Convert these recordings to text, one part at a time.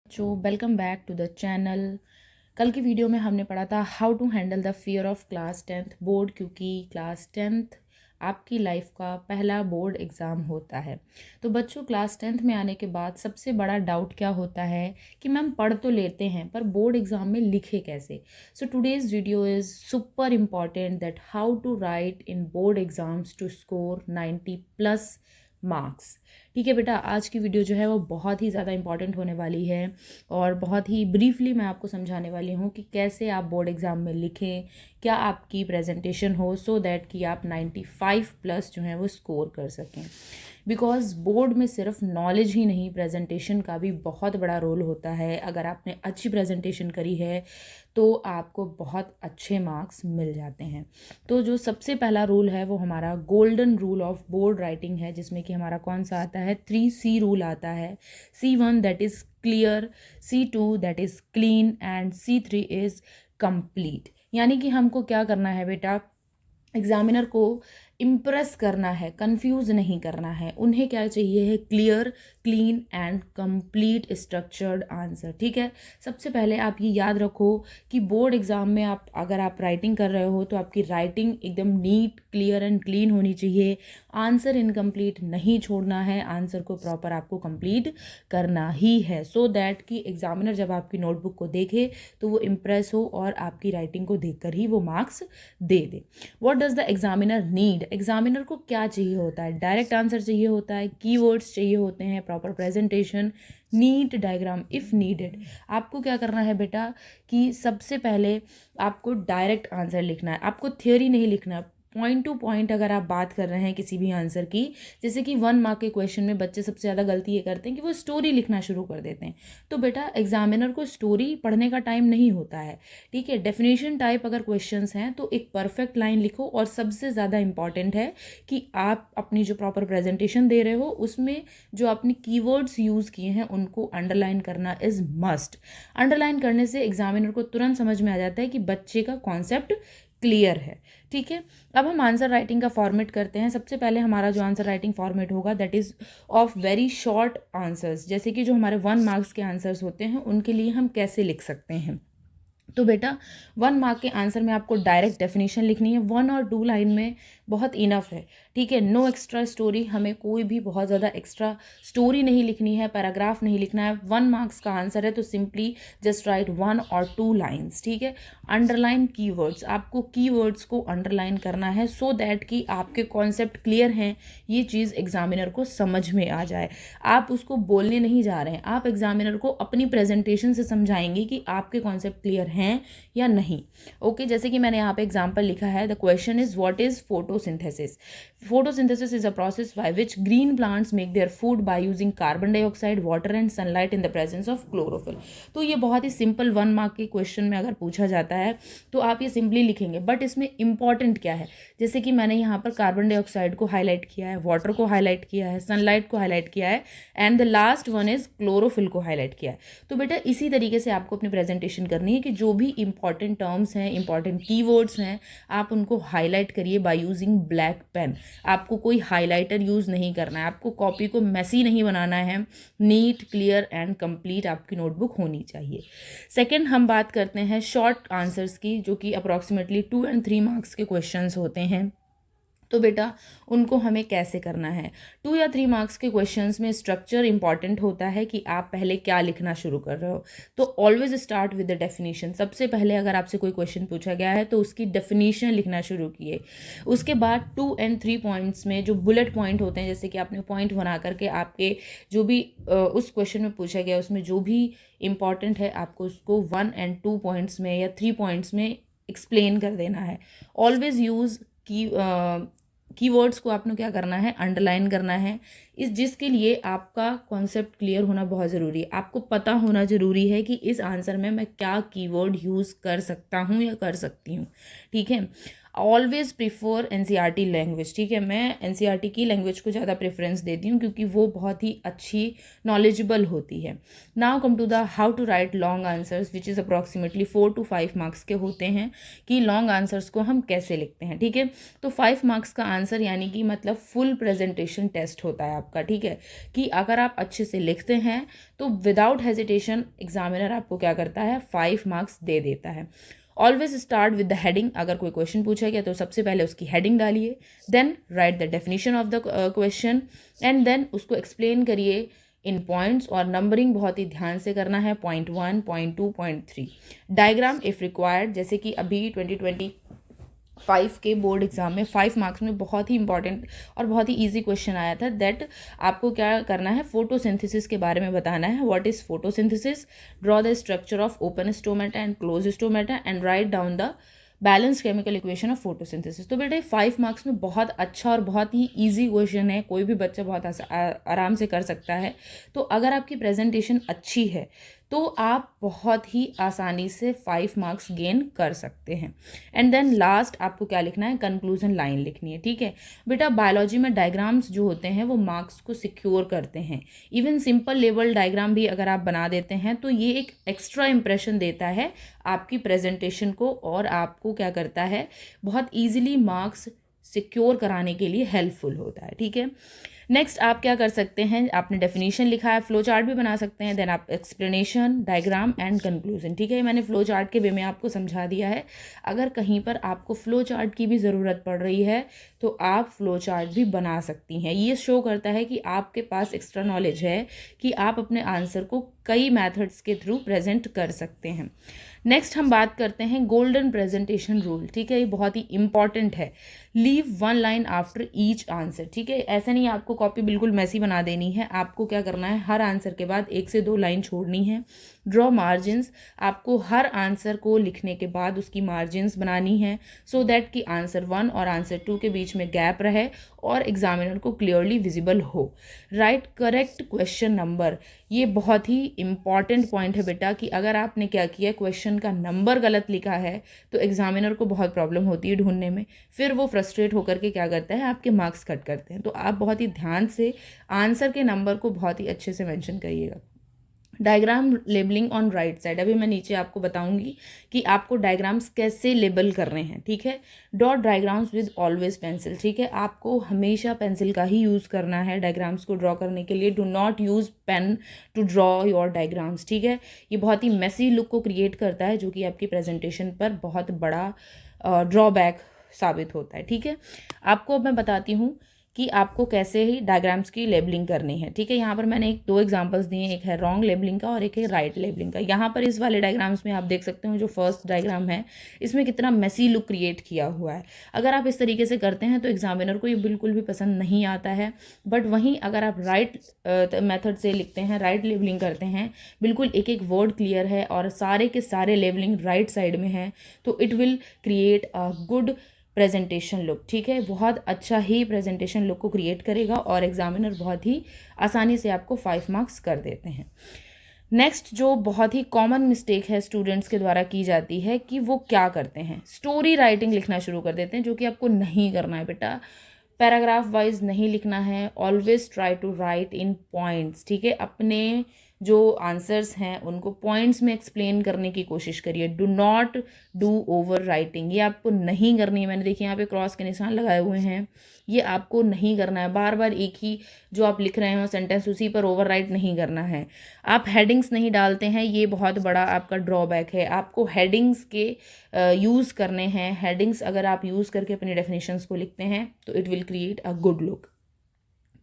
Welcome back to the channel. कल की video में हमने पढ़ा था how to handle the fear of class 10th board, क्योंकि क्लास 10th आपकी लाइफ का पहला बोर्ड एग्ज़ाम होता है। तो बच्चों, क्लास 10th में आने के बाद सबसे बड़ा डाउट क्या होता है कि मैम पढ़ तो लेते हैं पर बोर्ड एग्ज़ाम में लिखे कैसे। So today's video is super important that how to write in board exams to score 90+ marks. ठीक है बेटा, आज की वीडियो जो है वो बहुत ही ज़्यादा इंपॉर्टेंट होने वाली है और बहुत ही ब्रीफली मैं आपको समझाने वाली हूँ कि कैसे आप बोर्ड एग्ज़ाम में लिखें, क्या आपकी प्रेजेंटेशन हो सो दैट कि आप 95+ जो है वो स्कोर कर सकें। बिकॉज़ बोर्ड में सिर्फ नॉलेज ही नहीं, प्रेजेंटेशन का भी बहुत बड़ा रोल होता है। अगर आपने अच्छी प्रेजेंटेशन करी है तो आपको बहुत अच्छे मार्क्स मिल जाते हैं। तो जो सबसे पहला रूल है वो हमारा golden rule of board writing है, जिसमें कि हमारा कौन सा आता है, 3C रूल आता है। C1 that is clear, C2 that is clean and C3 is complete. यानी कि हमको क्या करना है बेटा, एग्जामिनर को इम्प्रेस करना है, कंफ्यूज नहीं करना है। उन्हें क्या चाहिए है, clear, clean and complete structured answer. ठीक है, सबसे पहले आप ये याद रखो कि बोर्ड एग्जाम में अगर आप राइटिंग कर रहे हो तो आपकी राइटिंग एकदम नीट, क्लियर एंड क्लीन होनी चाहिए। आंसर इनकम्प्लीट नहीं छोड़ना है, आंसर को प्रॉपर आपको कंप्लीट करना ही है, सो दैट कि एग्जामिनर जब आपकी नोटबुक को देखे तो वो इम्प्रेस हो और आपकी राइटिंग को देखकर ही वो marks they they. What does the examiner need, examiner को क्या चाहिए होता है, डायरेक्ट आंसर चाहिए होता है, कीवर्ड्स चाहिए होते हैं, proper presentation, NEET diagram if needed. आपको क्या करना है बेटा कि सबसे पहले आपको डायरेक्ट आंसर लिखना है, आपको थ्योरी नहीं लिखना। पॉइंट टू पॉइंट अगर आप बात कर रहे हैं किसी भी आंसर की, जैसे कि 1 मार्क के क्वेश्चन में बच्चे सबसे ज़्यादा गलती ये करते हैं कि वो स्टोरी लिखना शुरू कर देते हैं। तो बेटा, एग्जामिनर को स्टोरी पढ़ने का टाइम नहीं होता है। ठीक है, डेफिनेशन टाइप अगर क्वेश्चंस हैं तो एक परफेक्ट लाइन लिखो, और सबसे ज़्यादा इंपॉर्टेंट है कि आप अपनी जो प्रॉपर प्रेजेंटेशन दे रहे हो उसमें जो आपने कीवर्ड्स यूज़ किए हैं उनको अंडरलाइन करना इज़ मस्ट। अंडरलाइन करने से एग्जामिनर को तुरंत समझ में आ जाता है कि बच्चे का कॉन्सेप्ट क्लियर है। ठीक है, अब हम आंसर राइटिंग का फॉर्मेट करते हैं। सबसे पहले हमारा जो आंसर राइटिंग फॉर्मेट होगा that is of very short answers. जैसे कि जो हमारे 1 मार्क्स के आंसर्स होते हैं उनके लिए हम कैसे लिख सकते हैं। तो बेटा, 1 मार्क के आंसर में आपको डायरेक्ट डेफिनेशन लिखनी है, 1 और 2 लाइन में बहुत इनफ है। ठीक है, नो एक्स्ट्रा स्टोरी, हमें कोई भी बहुत ज़्यादा एक्स्ट्रा स्टोरी नहीं लिखनी है, पैराग्राफ नहीं लिखना है। 1 मार्क्स का आंसर है तो सिंपली जस्ट राइट 1 और 2 लाइन्स। ठीक है, अंडरलाइन कीवर्ड्स, आपको कीवर्ड्स को अंडरलाइन करना है सो दैट कि आपके कॉन्सेप्ट क्लियर हैं, ये चीज़ एग्जामिनर को समझ में आ जाए। आप उसको बोलने नहीं जा रहे हैं, आप एग्जामिनर को अपनी प्रेजेंटेशन से समझाएंगे कि आपके कॉन्सेप्ट क्लियर हैं या नहीं। ओके, जैसे कि मैंने यहाँ पे एग्जांपल लिखा है, the question is what is photosynthesis. Photosynthesis is a process by which green plants make their food by using carbon dioxide, water and sunlight in the presence of chlorophyll. तो ये बहुत ही सिंपल 1 मार्क के question में अगर पूछा जाता है तो आप ये सिंपली लिखेंगे, बट इसमें इंपॉर्टेंट क्या है, जैसे कि मैंने यहाँ पर कार्बन डाइऑक्साइड को हाईलाइट किया है, वाटर को हाईलाइट किया है, सनलाइट को हाईलाइट किया है, and the last one is chlorophyll को हाईलाइट किया है। तो बेटा, इसी तरीके से आपको अपनी प्रेजेंटेशन करनी है कि जो भी इंपॉर्टेंट टर्म्स हैं, इंपॉर्टेंट कीवर्ड्स हैं, आप उनको हाईलाइट करिए बाय यूजिंग ब्लैक पेन। आपको कोई हाईलाइटर यूज़ नहीं करना है, आपको कॉपी को मैसी नहीं बनाना है, नीट, क्लियर एंड कंप्लीट आपकी नोटबुक होनी चाहिए। सेकंड, हम बात करते हैं शॉर्ट आंसर्स की, जो कि अप्रॉक्सीमेटली 2 और 3 मार्क्स के क्वेश्चंस होते हैं। तो बेटा, उनको हमें कैसे करना है। 2 या 3 मार्क्स के क्वेश्चंस में स्ट्रक्चर इंपॉर्टेंट होता है कि आप पहले क्या लिखना शुरू कर रहे हो। तो always start with the definition. सबसे पहले अगर आपसे कोई क्वेश्चन पूछा गया है तो उसकी डेफिनेशन लिखना शुरू किए। उसके बाद 2 और 3 पॉइंट्स में जो बुलेट पॉइंट होते हैं, जैसे कि आपने पॉइंट बना करके आपके जो भी उस क्वेश्चन में पूछा गया उसमें जो भी इंपॉर्टेंट है आपको उसको 1 और 2 पॉइंट्स में या 3 पॉइंट्स में एक्सप्लेन कर देना है। ऑलवेज यूज़ कीवर्ड्स को आपने क्या करना है, अंडरलाइन करना है, इस जिसके लिए आपका कॉन्सेप्ट क्लियर होना बहुत ज़रूरी है। आपको पता होना ज़रूरी है कि इस आंसर में मैं क्या कीवर्ड यूज़ कर सकता हूँ या कर सकती हूँ। ठीक है, ऑलवेज प्रिफर एनसीईआरटी लैंग्वेज, ठीक है। मैं एनसीईआरटी की लैंग्वेज को ज़्यादा प्रेफरेंस देती हूँ क्योंकि वो बहुत ही अच्छी नॉलेजेबल होती है। Now come to the how to write long answers which is approximately 4 to 5 marks के होते हैं, कि लॉन्ग आंसर्स को हम कैसे लिखते हैं, ठीक है। तो 5 मार्क्स का आंसर यानी कि मतलब फुल प्रेजेंटेशन टेस्ट होता है आपका, ठीक है, कि अगर आप अच्छे से लिखते हैं तो विदाउट हेजिटेशन एग्जामिनर आपको क्या करता है, 5 मार्क्स दे देता है। Always start with the heading. अगर कोई क्वेश्चन पूछा गया तो सबसे पहले उसकी हेडिंग डालिए, then write the definition of the question and then उसको एक्सप्लेन करिए इन पॉइंट्स, और नंबरिंग बहुत ही ध्यान से करना है, point 1, point 2, point 3। Diagram if required, जैसे कि अभी 2025 के बोर्ड एग्जाम में 5 मार्क्स में बहुत ही इंपॉर्टेंट और बहुत ही इजी क्वेश्चन आया था, दैट आपको क्या करना है, फोटोसिंथेसिस के बारे में बताना है। What is photosynthesis, draw the structure of open stomata and close stomata and write down the balance chemical equation of photosynthesis. तो बेटा 5 मार्क्स में बहुत अच्छा और बहुत ही इजी क्वेश्चन है, कोई भी बच्चा बहुत आराम से कर सकता है। तो अगर आपकी प्रेजेंटेशन अच्छी है तो आप बहुत ही आसानी से 5 मार्क्स गेन कर सकते हैं। एंड देन लास्ट आपको क्या लिखना है, कंक्लूजन लाइन लिखनी है, ठीक है। बेटा बायोलॉजी में डायग्राम्स जो होते हैं वो मार्क्स को सिक्योर करते हैं। इवन सिंपल लेवल डायग्राम भी अगर आप बना देते हैं तो ये एक एक्स्ट्रा इंप्रेशन देता है आपकी प्रेजेंटेशन को, और आपको क्या करता है, बहुत ईजिली मार्क्स सिक्योर कराने के लिए हेल्पफुल होता है, ठीक है। नेक्स्ट आप क्या कर सकते हैं, आपने डेफिनेशन लिखा है, फ्लो चार्ट भी बना सकते हैं, देन आप एक्सप्लेनेशन, डायग्राम एंड कंक्लूजन, ठीक है। मैंने फ्लो चार्ट के वे में आपको समझा दिया है। अगर कहीं पर आपको फ्लो चार्ट की भी ज़रूरत पड़ रही है तो आप फ्लो चार्ट भी बना सकती हैं। ये शो करता है कि आपके पास एक्स्ट्रा नॉलेज है, कि आप अपने आंसर को कई मेथड्स के थ्रू प्रेजेंट कर सकते हैं। नेक्स्ट हम बात करते हैं गोल्डन प्रेजेंटेशन रूल, ठीक है। ये बहुत ही इंपॉर्टेंट है। Leave 1 line after each answer, ठीक है। ऐसा नहीं आपको कॉपी बिल्कुल मैसी बना देनी है, आपको क्या करना है, हर आंसर के बाद 1 से 2 लाइन छोड़नी है। ड्रॉ मार्जिन्स, आपको हर आंसर को लिखने के बाद उसकी मार्जिन्स बनानी है, सो दैट कि आंसर 1 और आंसर 2 के बीच में गैप रहे और एग्जामिनर को क्लियरली विजिबल हो। राइट करेक्ट क्वेश्चन नंबर, ये बहुत ही इंपॉर्टेंट पॉइंट है बेटा, कि अगर आपने क्या किया, क्वेश्चन का नंबर गलत लिखा है तो एग्जामिनर को बहुत प्रॉब्लम होती है ढूंढने में, फिर वो फ्रस्ट्रेट होकर के क्या करता है, आपके मार्क्स कट करते हैं। तो आप बहुत ही ध्यान से आंसर के नंबर को बहुत ही अच्छे से मेंशन करिएगा। Diagram labelling on right side, अभी मैं नीचे आपको बताऊंगी कि आपको डायग्राम्स कैसे लेबल करने हैं, ठीक है। Dot diagrams with always pencil, ठीक है। आपको हमेशा पेंसिल का ही यूज़ करना है डायग्राम्स को ड्रॉ करने के लिए। Do not use pen to draw your diagrams, ठीक है। ये बहुत ही मेसी लुक को क्रिएट करता है, जो कि आपकी प्रेजेंटेशन पर बहुत बड़ा ड्रॉबैक साबित होता है, ठीक है। आपको अब मैं बताती हूँ कि आपको कैसे ही डायग्राम्स की लेबलिंग करनी है, ठीक है। यहाँ पर मैंने 2 एग्जांपल्स दिए, एक है रॉन्ग लेबलिंग का और एक है राइट लेबलिंग का। यहाँ पर इस वाले डायग्राम्स में आप देख सकते हो, जो फर्स्ट डायग्राम है इसमें कितना मेसी लुक क्रिएट किया हुआ है। अगर आप इस तरीके से करते हैं तो एग्जामिनर को ये बिल्कुल भी पसंद नहीं आता है। बट वहीं अगर आप राइट मेथड से लिखते हैं, राइट लेबलिंग करते हैं, बिल्कुल एक एक वर्ड क्लियर है और सारे के सारे लेबलिंग राइट साइड में है, तो it will create a good presentation look, ठीक है। बहुत अच्छा ही प्रेजेंटेशन लुक को क्रिएट करेगा और एग्जामिनर बहुत ही आसानी से आपको 5 मार्क्स कर देते हैं। नेक्स्ट जो बहुत ही कॉमन मिस्टेक है स्टूडेंट्स के द्वारा की जाती है, कि वो क्या करते हैं, स्टोरी राइटिंग लिखना शुरू कर देते हैं, जो कि आपको नहीं करना है बेटा। पैराग्राफ वाइज नहीं लिखना है, always try to write in points, ठीक है। अपने जो आंसर्स हैं उनको पॉइंट्स में एक्सप्लेन करने की कोशिश करिए। Do not do over writing, ये आपको नहीं करनी है। मैंने देखिए यहाँ पे क्रॉस के निशान लगाए हुए हैं, ये आपको नहीं करना है। बार बार एक ही जो आप लिख रहे हो सेंटेंस उसी पर ओवर राइट नहीं करना है। आप हेडिंग्स नहीं डालते हैं, ये बहुत बड़ा आपका ड्रॉबैक है। आपको हेडिंग्स के यूज़ करने हैं। हेडिंग्स अगर आप यूज़ करके अपनी डेफिनेशंस को लिखते हैं तो it will create a good look.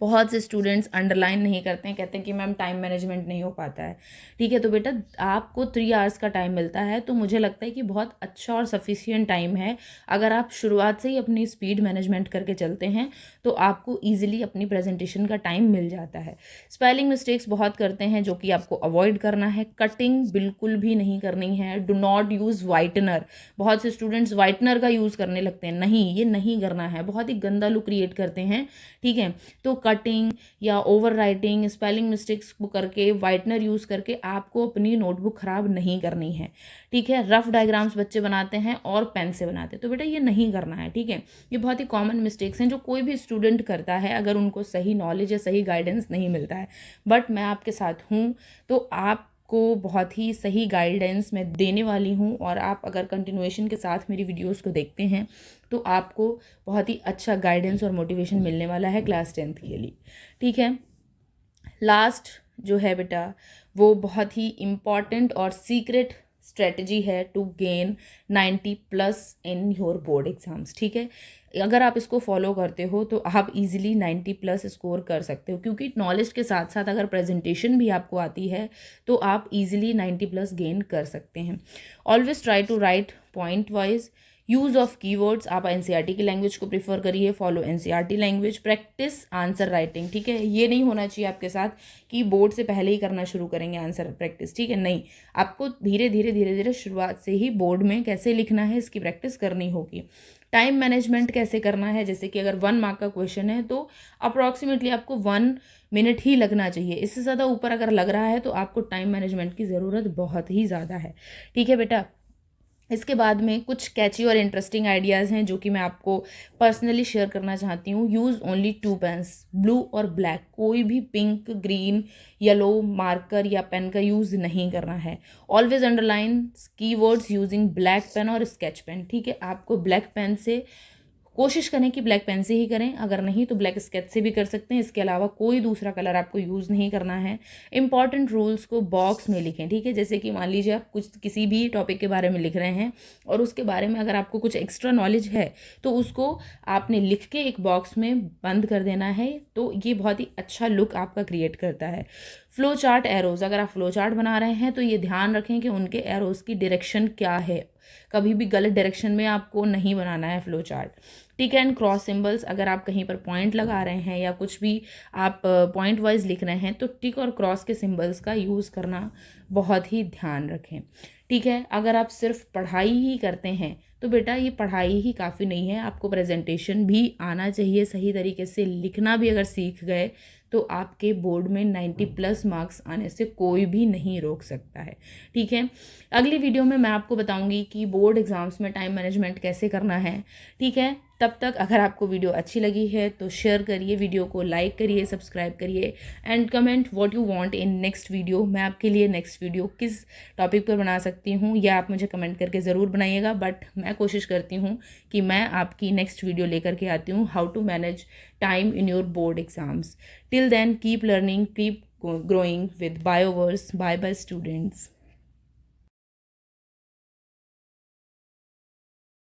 बहुत से स्टूडेंट्स अंडरलाइन नहीं करते हैं, कहते हैं कि मैम टाइम मैनेजमेंट नहीं हो पाता है, ठीक है। तो बेटा आपको 3 आवर्स का टाइम मिलता है, तो मुझे लगता है कि बहुत अच्छा और सफिशिएंट टाइम है। अगर आप शुरुआत से ही अपनी स्पीड मैनेजमेंट करके चलते हैं तो आपको ईजिली अपनी प्रेजेंटेशन का टाइम मिल जाता है। स्पेलिंग मिस्टेक्स बहुत करते हैं, जो कि आपको अवॉइड करना है। कटिंग बिल्कुल भी नहीं करनी है। डू नॉट यूज़ वाइटनर, बहुत से स्टूडेंट्स वाइटनर का यूज़ करने लगते हैं, नहीं, ये नहीं करना है, बहुत ही गंदा लुक क्रिएट करते हैं, ठीक है। तो कटिंग या ओवर राइटिंग, स्पेलिंग मिस्टेक्स करके, वाइटनर यूज़ करके आपको अपनी नोटबुक ख़राब नहीं करनी है, ठीक है। रफ डायग्राम्स बच्चे बनाते हैं और पेन से बनाते हैं, तो बेटा ये नहीं करना है, ठीक है। ये बहुत ही कॉमन मिस्टेक्स हैं जो कोई भी स्टूडेंट करता है अगर उनको सही नॉलेज या सही गाइडेंस नहीं मिलता है। बट मैं आपके साथ हूँ, तो आपको बहुत ही सही गाइडेंस मैं देने वाली हूँ, और आप अगर कंटिन्यूएशन के साथ मेरी वीडियोस को देखते हैं तो आपको बहुत ही अच्छा गाइडेंस और मोटिवेशन मिलने वाला है क्लास 10th के लिए, ठीक है। लास्ट जो है बेटा वो बहुत ही इम्पॉर्टेंट और सीक्रेट स्ट्रेटजी है to gain 90+ in your board exams, ठीक है। अगर आप इसको फॉलो करते हो तो आप इजीली 90+ स्कोर कर सकते हो, क्योंकि नॉलेज के साथ साथ अगर प्रेजेंटेशन भी आपको आती है तो आप इजीली 90+ गेन कर सकते हैं। Always try to write point wise, use of keywords, आप एनसीईआरटी की लैंग्वेज को प्रीफर करिए, follow NCERT language, practice answer writing, ठीक है। ये नहीं होना चाहिए आपके साथ कि बोर्ड से पहले ही करना शुरू करेंगे आंसर प्रैक्टिस, ठीक है, नहीं। आपको धीरे धीरे शुरुआत से ही बोर्ड में कैसे लिखना है इसकी प्रैक्टिस करनी होगी। टाइम मैनेजमेंट कैसे करना है, जैसे कि अगर 1 मार्क का क्वेश्चन है तो अप्रॉक्सीमेटली आपको 1 मिनट ही लगना चाहिए, इससे ज़्यादा ऊपर अगर लग रहा है तो आपको टाइम मैनेजमेंट की ज़रूरत बहुत ही ज़्यादा है, ठीक है बेटा। इसके बाद में कुछ कैची और इंटरेस्टिंग आइडियाज़ हैं जो कि मैं आपको पर्सनली शेयर करना चाहती हूँ। यूज़ ओनली 2 पेन्स, ब्लू और ब्लैक, कोई भी पिंक, ग्रीन, येलो मार्कर या पेन का यूज़ नहीं करना है। Always underline keywords using black pen और स्केच पेन, ठीक है। आपको ब्लैक पेन से कोशिश करें कि ब्लैक पेन से ही करें, अगर नहीं तो ब्लैक स्केच से भी कर सकते हैं। इसके अलावा कोई दूसरा कलर आपको यूज़ नहीं करना है। इंपॉर्टेंट रूल्स को बॉक्स में लिखें, ठीक है। जैसे कि मान लीजिए आप कुछ किसी भी टॉपिक के बारे में लिख रहे हैं और उसके बारे में अगर आपको कुछ एक्स्ट्रा नॉलेज है तो उसको आपने लिख के एक बॉक्स में बंद कर देना है, तो ये बहुत ही अच्छा लुक आपका क्रिएट करता है। फ्लो चार्ट एरोज़, अगर आप फ्लो चार्ट बना रहे हैं तो ये ध्यान रखें कि उनके एरोज़ की डायरेक्शन क्या है, कभी भी गलत डायरेक्शन में आपको नहीं बनाना है flow chart. Tick and cross symbols, अगर आप कहीं पर पॉइंट लगा रहे हैं या कुछ भी आप पॉइंट वाइज लिख रहे हैं तो टिक और क्रॉस के सिंबल्स का यूज़ करना बहुत ही ध्यान रखें, ठीक है। अगर आप सिर्फ पढ़ाई ही करते हैं तो बेटा ये पढ़ाई ही काफ़ी नहीं है, आपको प्रेजेंटेशन भी आना चाहिए, सही तरीके से लिखना भी अगर सीख गए तो आपके बोर्ड में 90+ मार्क्स आने से कोई भी नहीं रोक सकता है, ठीक है। अगली वीडियो में मैं आपको बताऊंगी कि बोर्ड एग्ज़ाम्स में टाइम मैनेजमेंट कैसे करना है, ठीक है। तब तक अगर आपको वीडियो अच्छी लगी है तो शेयर करिए, वीडियो को लाइक करिए, सब्सक्राइब करिए and comment what you want in next video. मैं आपके लिए नेक्स्ट वीडियो किस टॉपिक पर बना सकती हूँ या आप मुझे कमेंट करके ज़रूर बनाइएगा, बट मैं कोशिश करती हूँ कि मैं आपकी नेक्स्ट वीडियो लेकर के आती हूँ how to manage time in your board exams. Till then keep learning, keep growing with Bioverse. Bye bye students.